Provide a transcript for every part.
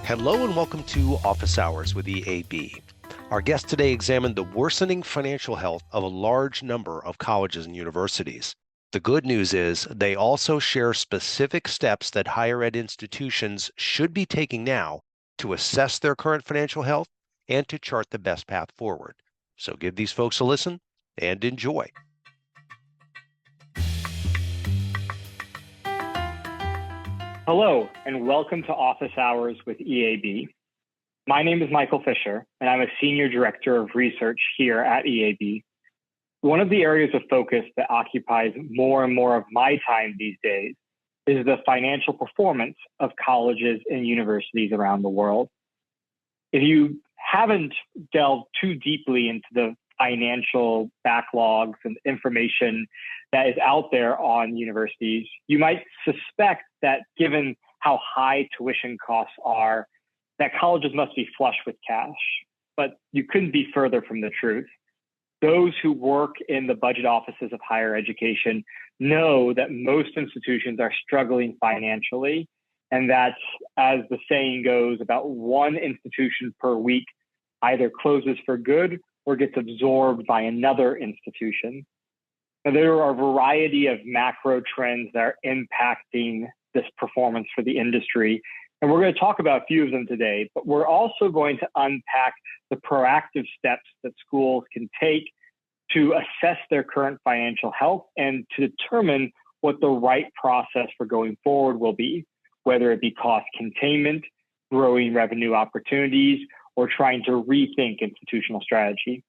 Hello and welcome to Office Hours with EAB. Our guest today examined the worsening financial health of a large number of colleges and universities. The good news is they also share specific steps that higher ed institutions should be taking now to assess their current financial health and to chart the best path forward. So give these folks a listen and enjoy. Hello, and welcome to Office Hours with EAB. My name is Michael Fischer, and I'm a Senior Director of Research here at EAB. One of the areas of focus that occupies more and more of my time these days is the financial performance of colleges and universities around the world. If you haven't delved too deeply into the financial backlogs and information that is out there on universities, you might suspect that given how high tuition costs are, that colleges must be flush with cash. But you couldn't be further from the truth. Those who work in the budget offices of higher education know that most institutions are struggling financially, and that, as the saying goes, about one institution per week either closes for good or gets absorbed by another institution. Now, there are a variety of macro trends that are impacting this performance for the industry, and we're going to talk about a few of them today, but we're also going to unpack the proactive steps that schools can take to assess their current financial health and to determine what the right process for going forward will be, whether it be cost containment, growing revenue opportunities, or trying to rethink institutional strategy.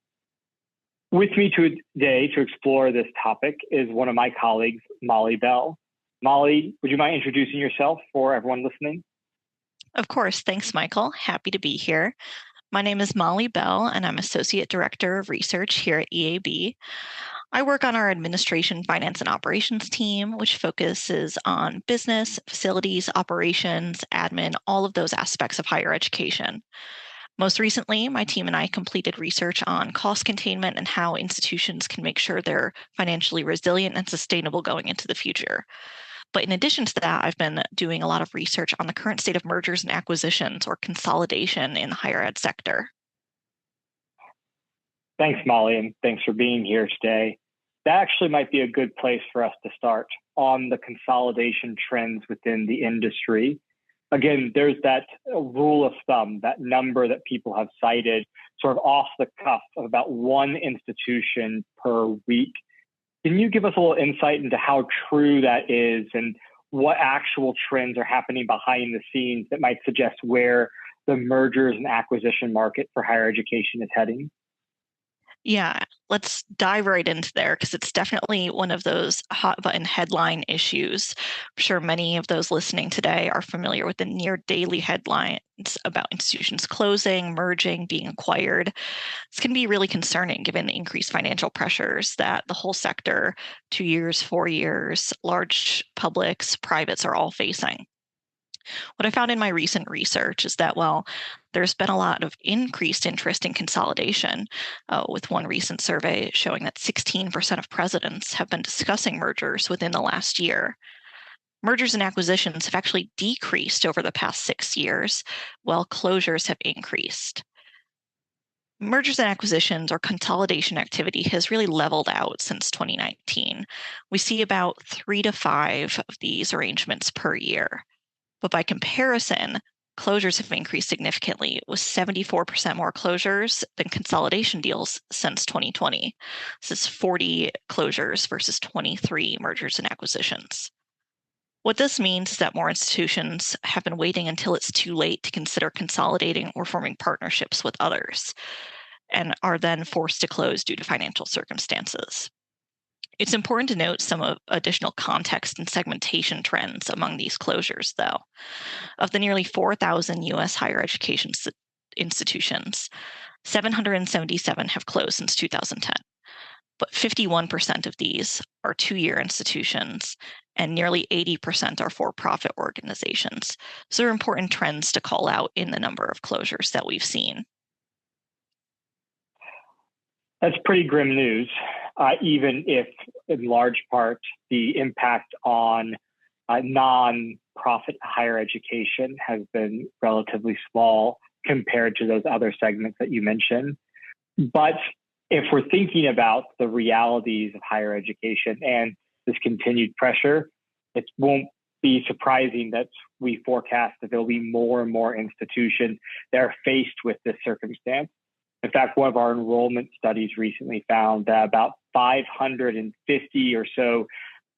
With me today to explore this topic is one of my colleagues, Molly Bell. Molly, would you mind introducing yourself for everyone listening? Of course. Thanks, Michael. Happy to be here. My name is Molly Bell, and I'm Associate Director of Research here at EAB. I work on our administration, finance, and operations team, which focuses on business, facilities, operations, admin, all of those aspects of higher education. Most recently, my team and I completed research on cost containment and how institutions can make sure they're financially resilient and sustainable going into the future. But in addition to that, I've been doing a lot of research on the current state of mergers and acquisitions or consolidation in the higher ed sector. Thanks, Molly, and thanks for being here today. That actually might be a good place for us to start on the consolidation trends within the industry. Again, there's that rule of thumb, that number that people have cited sort of off the cuff of about one institution per week. Can you give us a little insight into how true that is and what actual trends are happening behind the scenes that might suggest where the mergers and acquisition market for higher education is heading? Yeah, let's dive right into there because it's definitely one of those hot button headline issues. I'm sure many of those listening today are familiar with the near daily headlines about institutions closing, merging, being acquired. This can be really concerning given the increased financial pressures that the whole sector, 2 years, 4 years, large publics, privates are all facing. What I found in my recent research is that while there's been a lot of increased interest in consolidation, with one recent survey showing that 16% of presidents have been discussing mergers within the last year. Mergers and acquisitions have actually decreased over the past 6 years, while closures have increased. Mergers and acquisitions or consolidation activity has really leveled out since 2019. We see about 3 to 5 of these arrangements per year. But by comparison, closures have increased significantly, with 74% more closures than consolidation deals since 2020. This is 40 closures versus 23 mergers and acquisitions. What this means is that more institutions have been waiting until it's too late to consider consolidating or forming partnerships with others, and are then forced to close due to financial circumstances. It's important to note some additional context and segmentation trends among these closures, though. Of the nearly 4,000 U.S. higher education institutions, 777 have closed since 2010. But 51% of these are 2-year institutions, and nearly 80% are for-profit organizations. So there are important trends to call out in the number of closures that we've seen. That's pretty grim news, even if in large part the impact on non-profit higher education has been relatively small compared to those other segments that you mentioned. But if we're thinking about the realities of higher education and this continued pressure, it won't be surprising that we forecast that there'll be more and more institutions that are faced with this circumstance. In fact, one of our enrollment studies recently found that about 550 or so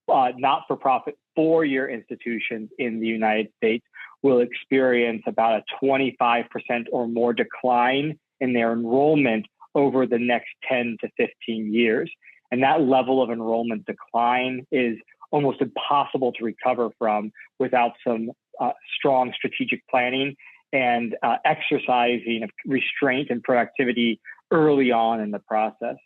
not-for-profit four-year institutions in the United States will experience about a 25% or more decline in their enrollment over the next 10 to 15 years. And that level of enrollment decline is almost impossible to recover from without some strong strategic planning and exercising of restraint and productivity early on in the process.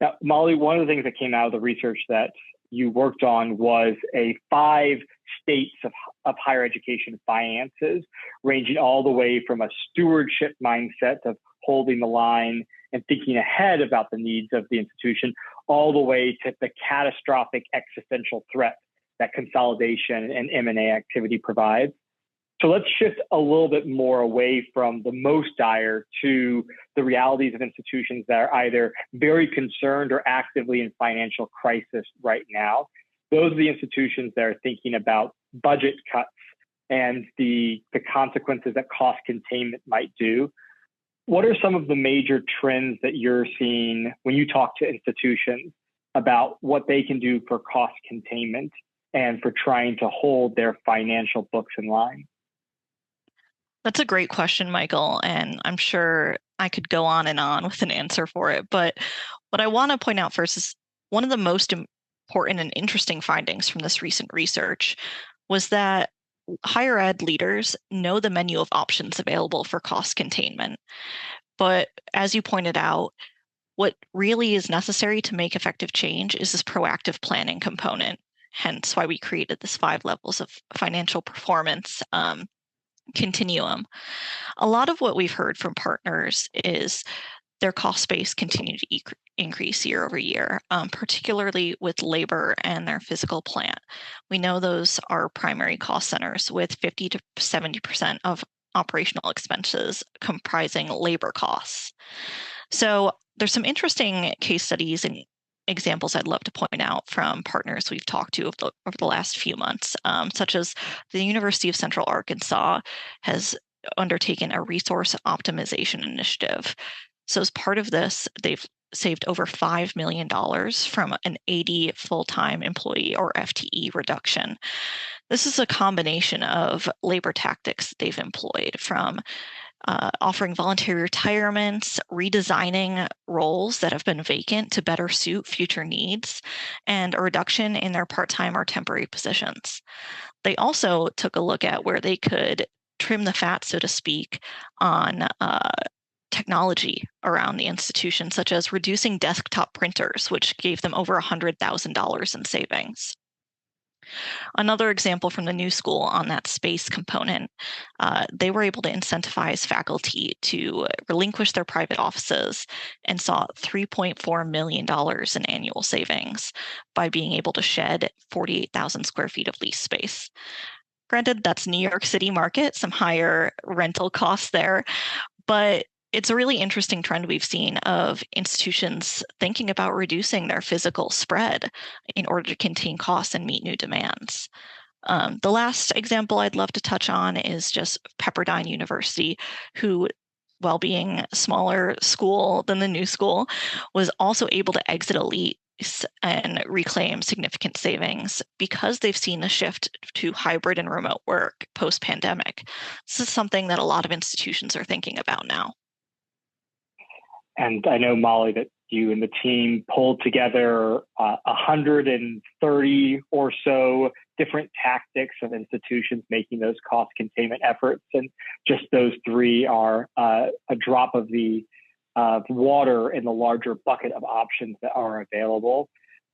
Now, Molly, one of the things that came out of the research that you worked on was a 5 states of higher education finances, ranging all the way from a stewardship mindset of holding the line and thinking ahead about the needs of the institution, all the way to the catastrophic existential threat that consolidation and M&A activity provides. So let's shift a little bit more away from the most dire to the realities of institutions that are either very concerned or actively in financial crisis right now. Those are the institutions that are thinking about budget cuts and the consequences that cost containment might do. What are some of the major trends that you're seeing when you talk to institutions about what they can do for cost containment and for trying to hold their financial books in line? That's a great question, Michael, and I'm sure I could go on and on with an answer for it. But what I want to point out first is one of the most important and interesting findings from this recent research was that higher ed leaders know the menu of options available for cost containment. But as you pointed out, what really is necessary to make effective change is this proactive planning component, hence why we created this 5 levels of financial performance continuum. A lot of what we've heard from partners is their cost base continue to increase year over year, particularly with labor and their physical plant. We know those are primary cost centers with 50 to 70% of operational expenses comprising labor costs. So there's some interesting case studies and examples I'd love to point out from partners we've talked to over the last few months, such as the University of Central Arkansas has undertaken a resource optimization initiative. So as part of this, they've saved over $5 million from an 80 full-time employee or FTE reduction. This is a combination of labor tactics they've employed, from offering voluntary retirements, redesigning roles that have been vacant to better suit future needs, and a reduction in their part-time or temporary positions. They also took a look at where they could trim the fat, so to speak, on technology around the institution, such as reducing desktop printers, which gave them over $100,000 in savings. Another example from the new school on that space component, they were able to incentivize faculty to relinquish their private offices and saw $3.4 million in annual savings by being able to shed 48,000 square feet of lease space. Granted, that's New York City market, some higher rental costs there, but it's a really interesting trend we've seen of institutions thinking about reducing their physical spread in order to contain costs and meet new demands. The last example I'd love to touch on is just Pepperdine University, who, while being a smaller school than the new school, was also able to exit a lease and reclaim significant savings because they've seen a shift to hybrid and remote work post-pandemic. This is something that a lot of institutions are thinking about now. And I know, Molly, that you and the team pulled together 130 or so different tactics of institutions making those cost containment efforts. And just those 3 are a drop of the water in the larger bucket of options that are available.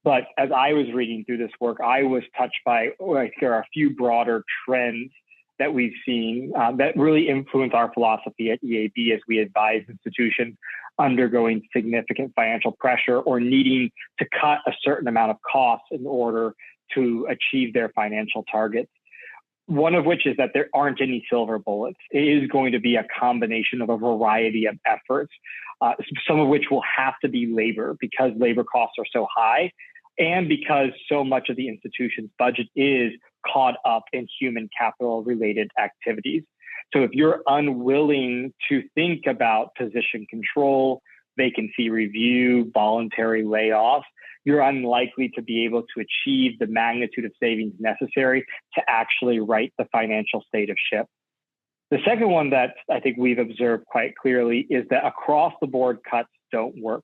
But as I was reading through this work, I was touched by, there are a few broader trends that we've seen that really influence our philosophy at EAB as we advise institutions undergoing significant financial pressure or needing to cut a certain amount of costs in order to achieve their financial targets. One of which is that there aren't any silver bullets. It is going to be a combination of a variety of efforts, some of which will have to be labor because labor costs are so high and because so much of the institution's budget is caught up in human capital related activities. So if you're unwilling to think about position control, vacancy review, voluntary layoffs, you're unlikely to be able to achieve the magnitude of savings necessary to actually right the financial state of SHIP. The second one that I think we've observed quite clearly is that across the board cuts don't work.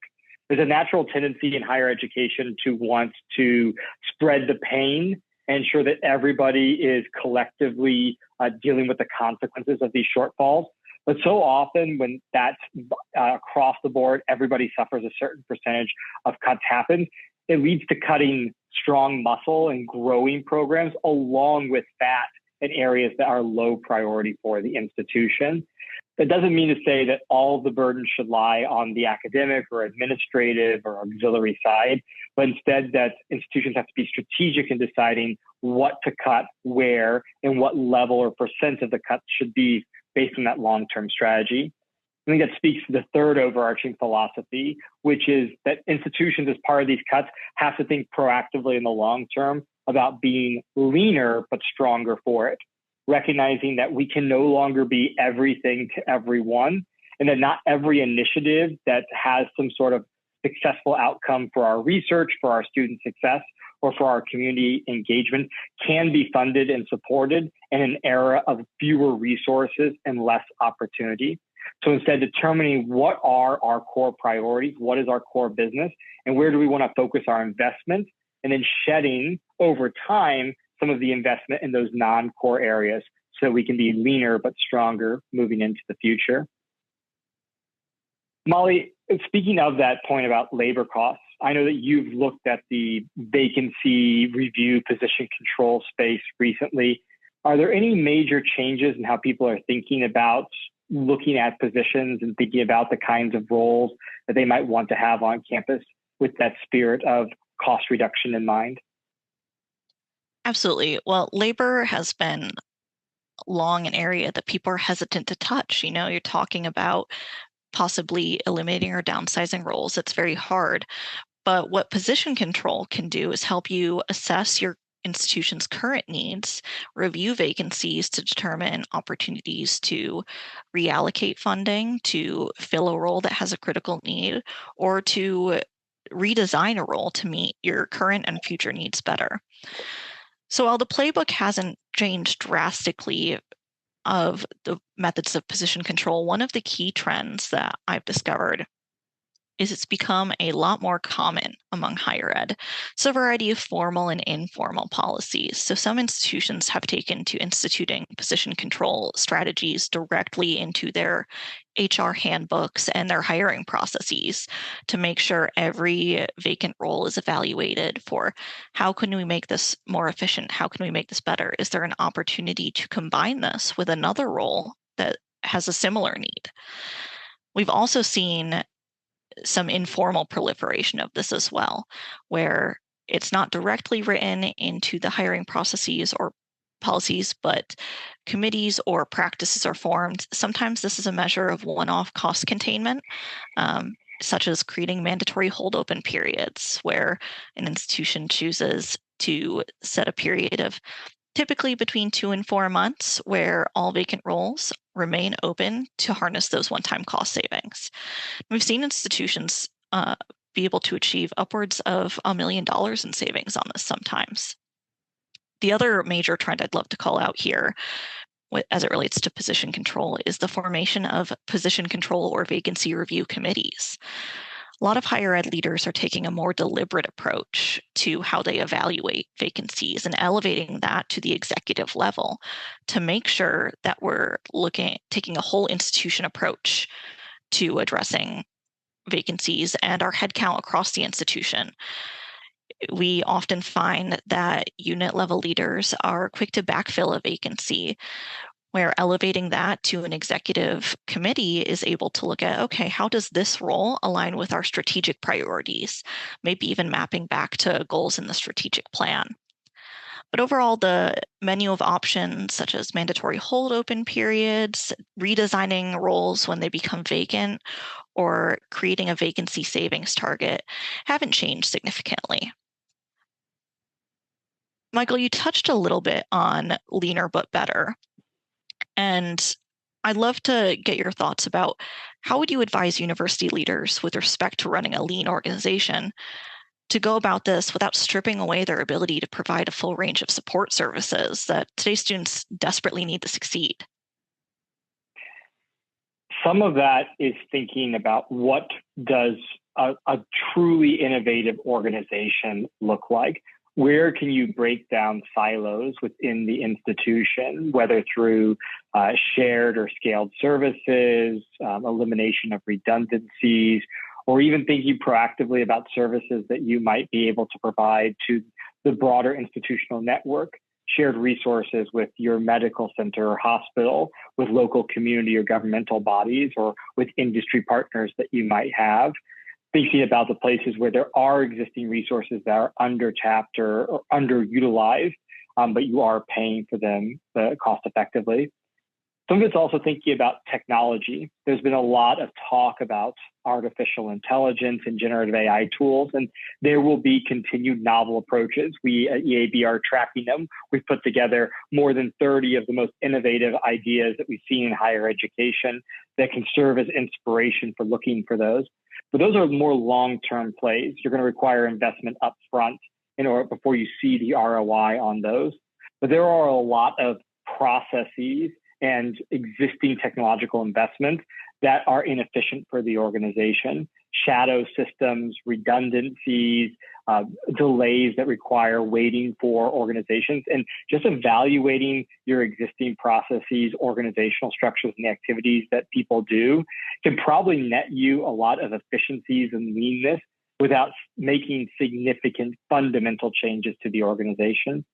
There's a natural tendency in higher education to want to spread the pain and ensure that everybody is collectively dealing with the consequences of these shortfalls. But so often when that's across the board, everybody suffers a certain percentage of cuts happen. It leads to cutting strong muscle and growing programs along with fat in areas that are low priority for the institution. That doesn't mean to say that all of the burden should lie on the academic or administrative or auxiliary side, but instead that institutions have to be strategic in deciding what to cut, where, and what level or percent of the cuts should be based on that long-term strategy. I think that speaks to the third overarching philosophy, which is that institutions, as part of these cuts, have to think proactively in the long term about being leaner but stronger for it, recognizing that we can no longer be everything to everyone, and that not every initiative that has some sort of successful outcome for our research, for our student success, or for our community engagement can be funded and supported in an era of fewer resources and less opportunity. So instead, determining what are our core priorities, what is our core business, and where do we want to focus our investment, and then shedding over time some of the investment in those non-core areas so we can be leaner but stronger moving into the future. Molly, speaking of that point about labor costs, I know that you've looked at the vacancy review position control space recently. Are there any major changes in how people are thinking about looking at positions and thinking about the kinds of roles that they might want to have on campus with that spirit of cost reduction in mind? Absolutely. Well, labor has been long an area that people are hesitant to touch. You know, you're talking about possibly eliminating or downsizing roles. It's very hard. But what position control can do is help you assess your institution's current needs, review vacancies to determine opportunities to reallocate funding, to fill a role that has a critical need, or to redesign a role to meet your current and future needs better. So while the playbook hasn't changed drastically of the methods of position control, one of the key trends that I've discovered is it's become a lot more common among higher ed. So a variety of formal and informal policies. So some institutions have taken to instituting position control strategies directly into their HR handbooks and their hiring processes to make sure every vacant role is evaluated for how can we make this more efficient? How can we make this better? Is there an opportunity to combine this with another role that has a similar need? We've also seen some informal proliferation of this as well, where it's not directly written into the hiring processes or policies, but committees or practices are formed. Sometimes this is a measure of one-off cost containment, such as creating mandatory hold open periods where an institution chooses to set a period of typically between 2 and 4 months where all vacant roles remain open to harness those one-time cost savings. We've seen institutions be able to achieve upwards of $1 million in savings on this sometimes. The other major trend I'd love to call out here as it relates to position control is the formation of position control or vacancy review committees. A lot of higher ed leaders are taking a more deliberate approach to how they evaluate vacancies and elevating that to the executive level to make sure that we're taking a whole institution approach to addressing vacancies and our headcount across the institution. We often find that unit level leaders are quick to backfill a vacancy, where elevating that to an executive committee is able to look at, okay, how does this role align with our strategic priorities? Maybe even mapping back to goals in the strategic plan. But overall, the menu of options, such as mandatory hold open periods, redesigning roles when they become vacant, or creating a vacancy savings target, haven't changed significantly. Michael, you touched a little bit on leaner but better. And I'd love to get your thoughts about how would you advise university leaders with respect to running a lean organization to go about this without stripping away their ability to provide a full range of support services that today's students desperately need to succeed? Some of that is thinking about what does a truly innovative organization look like? Where can you break down silos within the institution, whether through shared or scaled services, elimination of redundancies, or even thinking proactively about services that you might be able to provide to the broader institutional network, shared resources with your medical center or hospital, with local community or governmental bodies, or with industry partners that you might have. Thinking about the places where there are existing resources that are under-tapped or underutilized, but you are paying for them cost effectively. Some of it's also thinking about technology. There's been a lot of talk about artificial intelligence and generative AI tools, and there will be continued novel approaches. We at EAB are tracking them. We've put together more than 30 of the most innovative ideas that we've seen in higher education that can serve as inspiration for looking for those. But those are more long-term plays. You're going to require investment up front before you see the ROI on those. But there are a lot of processes and existing technological investments that are inefficient for the organization. Shadow systems, redundancies, delays that require waiting for organizations, and just evaluating your existing processes, organizational structures, and the activities that people do can probably net you a lot of efficiencies and leanness without making significant fundamental changes to the organization.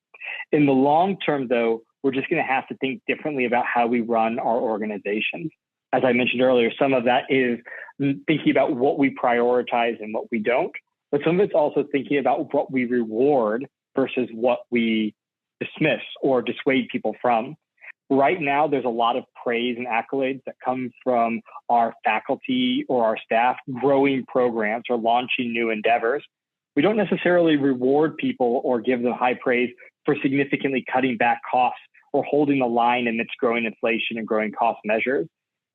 In the long term, though, we're just going to have to think differently about how we run our organizations. As I mentioned earlier, some of that is thinking about what we prioritize and what we don't, but some of it's also thinking about what we reward versus what we dismiss or dissuade people from. Right now, there's a lot of praise and accolades that come from our faculty or our staff growing programs or launching new endeavors. We don't necessarily reward people or give them high praise for significantly cutting back costs or holding the line amidst growing inflation and growing cost measures.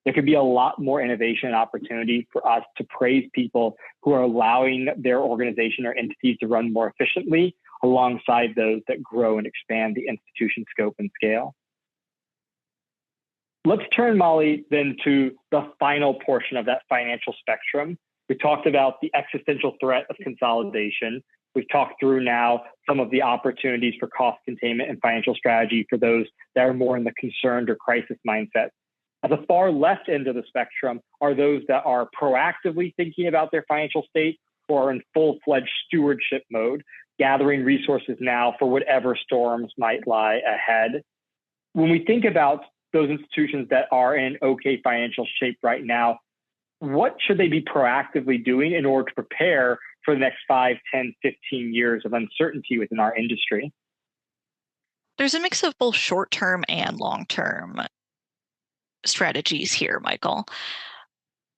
There could be a lot more innovation and opportunity for us to praise people who are allowing their organization or entities to run more efficiently alongside those that grow and expand the institution scope and scale. Let's turn, Molly, then to the final portion of that financial spectrum. We talked about the existential threat of consolidation. We've talked through now some of the opportunities for cost containment and financial strategy for those that are more in the concerned or crisis mindset. At the far left end of the spectrum are those that are proactively thinking about their financial state or are in full-fledged stewardship mode, gathering resources now for whatever storms might lie ahead. When we think about those institutions that are in okay financial shape right now, what should they be proactively doing in order to prepare for the next 5, 10, 15 years of uncertainty within our industry? There's a mix of both short-term and long-term strategies here, Michael.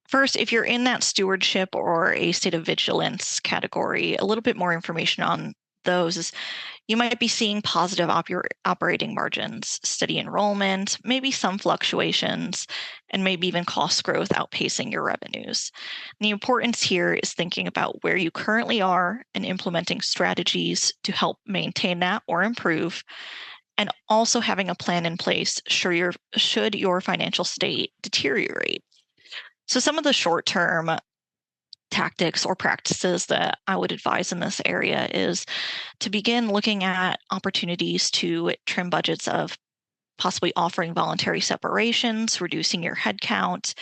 First, if you're in that stewardship or a state of vigilance category, a little bit more information on those is you might be seeing positive operating margins, steady enrollment, maybe some fluctuations, and maybe even cost growth outpacing your revenues. And the importance here is thinking about where you currently are and implementing strategies to help maintain that or improve, and also having a plan in place should your financial state deteriorate. So some of the short-term tactics or practices that I would advise in this area is to begin looking at opportunities to trim budgets of possibly offering voluntary separations, reducing your headcount,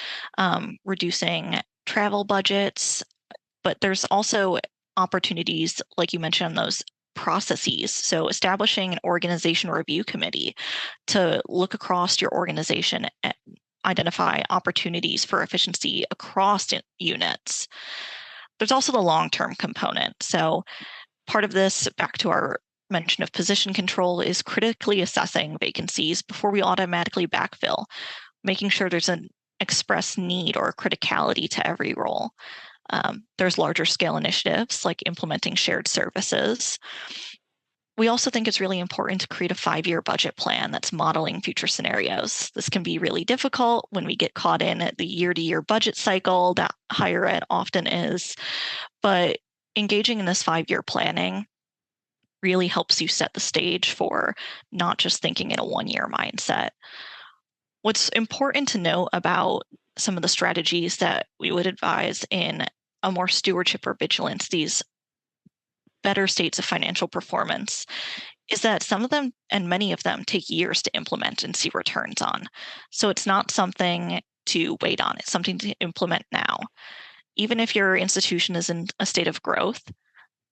reducing travel budgets. But there's also opportunities, like you mentioned, those processes. So establishing an organization review committee to look across your organization and identify opportunities for efficiency across units. There's also the long-term component. So part of this, back to our mention of position control is critically assessing vacancies before we automatically backfill, making sure there's an express need or criticality to every role. There's larger scale initiatives like implementing shared services. We also think it's really important to create a 5-year budget plan that's modeling future scenarios. This can be really difficult when we get caught in at the year-to-year budget cycle that higher ed often is, but engaging in this 5-year planning really helps you set the stage for not just thinking in a 1-year mindset. What's important to note about some of the strategies that we would advise in a more stewardship or vigilance, these better states of financial performance, is that some of them and many of them take years to implement and see returns on. So it's not something to wait on, it's something to implement now. Even if your institution is in a state of growth,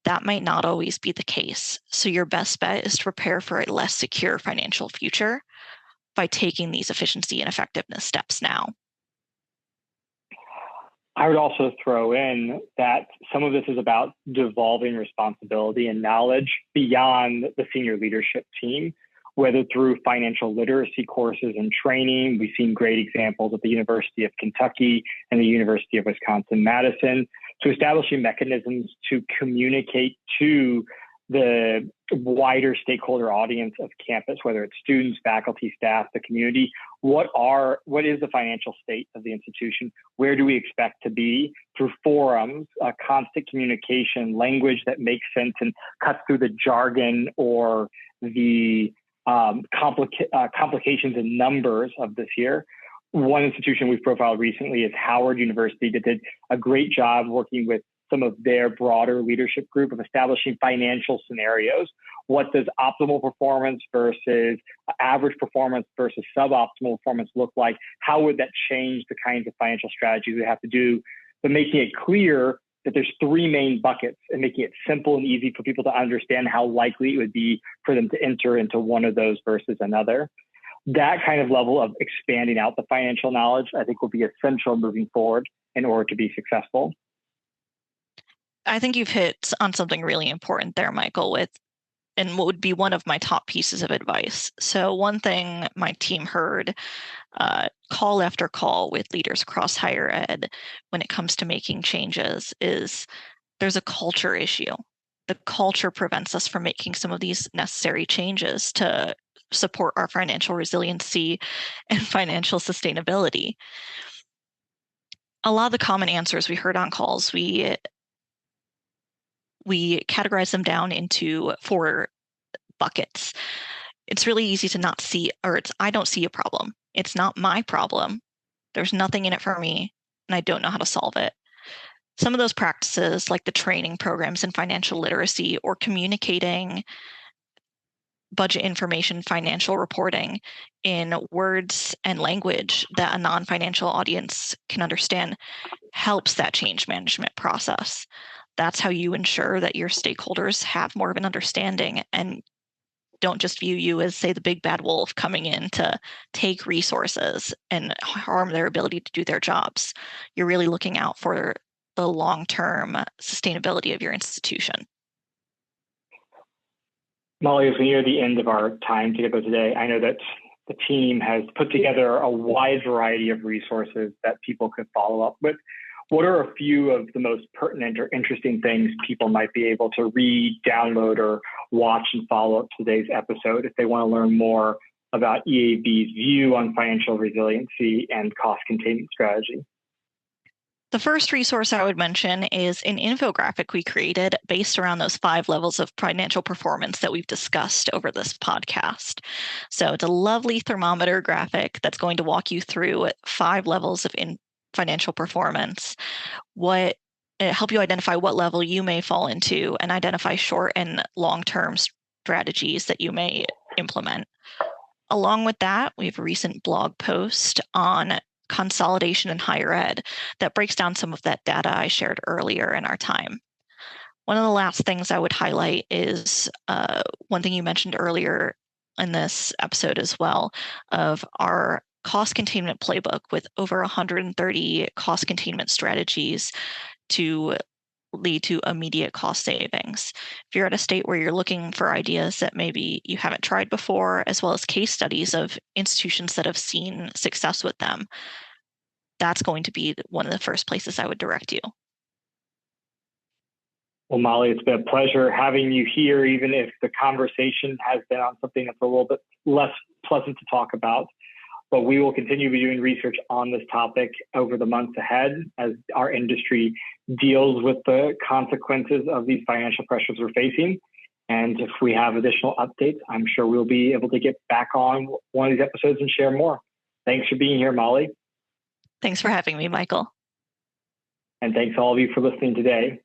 that might not always be the case. So your best bet is to prepare for a less secure financial future by taking these efficiency and effectiveness steps now. I would also throw in that some of this is about devolving responsibility and knowledge beyond the senior leadership team, whether through financial literacy courses and training. We've seen great examples at the University of Kentucky and the University of Wisconsin-Madison, to establishing mechanisms to communicate to the wider stakeholder audience of campus, whether it's students, faculty, staff, the community. What is the financial state of the institution? Where do we expect to be? Through forums, constant communication, language that makes sense and cuts through the jargon or the complications and numbers of this year. One institution we've profiled recently is Howard University, that did a great job working with some of their broader leadership group of establishing financial scenarios. What does optimal performance versus average performance versus suboptimal performance look like? How would that change the kinds of financial strategies we have to do? But making it clear that there's 3 main buckets and making it simple and easy for people to understand how likely it would be for them to enter into one of those versus another. That kind of level of expanding out the financial knowledge, I think, will be essential moving forward in order to be successful. I think you've hit on something really important there, Michael, and what would be one of my top pieces of advice. So one thing my team heard call after call with leaders across higher ed when it comes to making changes is there's a culture issue. The culture prevents us from making some of these necessary changes to support our financial resiliency and financial sustainability. A lot of the common answers we heard on calls, we categorize them down into 4 buckets. It's really easy to not see, or I don't see a problem. It's not my problem. There's nothing in it for me, and I don't know how to solve it. Some of those practices, like the training programs in financial literacy or communicating budget information, financial reporting in words and language that a non-financial audience can understand, helps that change management process. That's how you ensure that your stakeholders have more of an understanding and don't just view you as, say, the big bad wolf coming in to take resources and harm their ability to do their jobs. You're really looking out for the long-term sustainability of your institution. Molly, as we near the end of our time together today, I know that the team has put together a wide variety of resources that people could follow up with. What are a few of the most pertinent or interesting things people might be able to read, download, or watch and follow up today's episode if they want to learn more about EAB's view on financial resiliency and cost containment strategy? The first resource I would mention is an infographic we created based around those 5 levels of financial performance that we've discussed over this podcast. So it's a lovely thermometer graphic that's going to walk you through 5 levels of financial performance, help you identify what level you may fall into and identify short and long-term strategies that you may implement. Along with that, we have a recent blog post on consolidation in higher ed that breaks down some of that data I shared earlier in our time. One of the last things I would highlight is one thing you mentioned earlier in this episode as well, of our cost containment playbook with over 130 cost containment strategies to lead to immediate cost savings. If you're at a state where you're looking for ideas that maybe you haven't tried before, as well as case studies of institutions that have seen success with them, that's going to be one of the first places I would direct you. Well, Molly, it's been a pleasure having you here, even if the conversation has been on something that's a little bit less pleasant to talk about. But we will continue to be doing research on this topic over the months ahead as our industry deals with the consequences of these financial pressures we're facing. And if we have additional updates, I'm sure we'll be able to get back on one of these episodes and share more. Thanks for being here, Molly. Thanks for having me, Michael. And thanks all of you for listening today.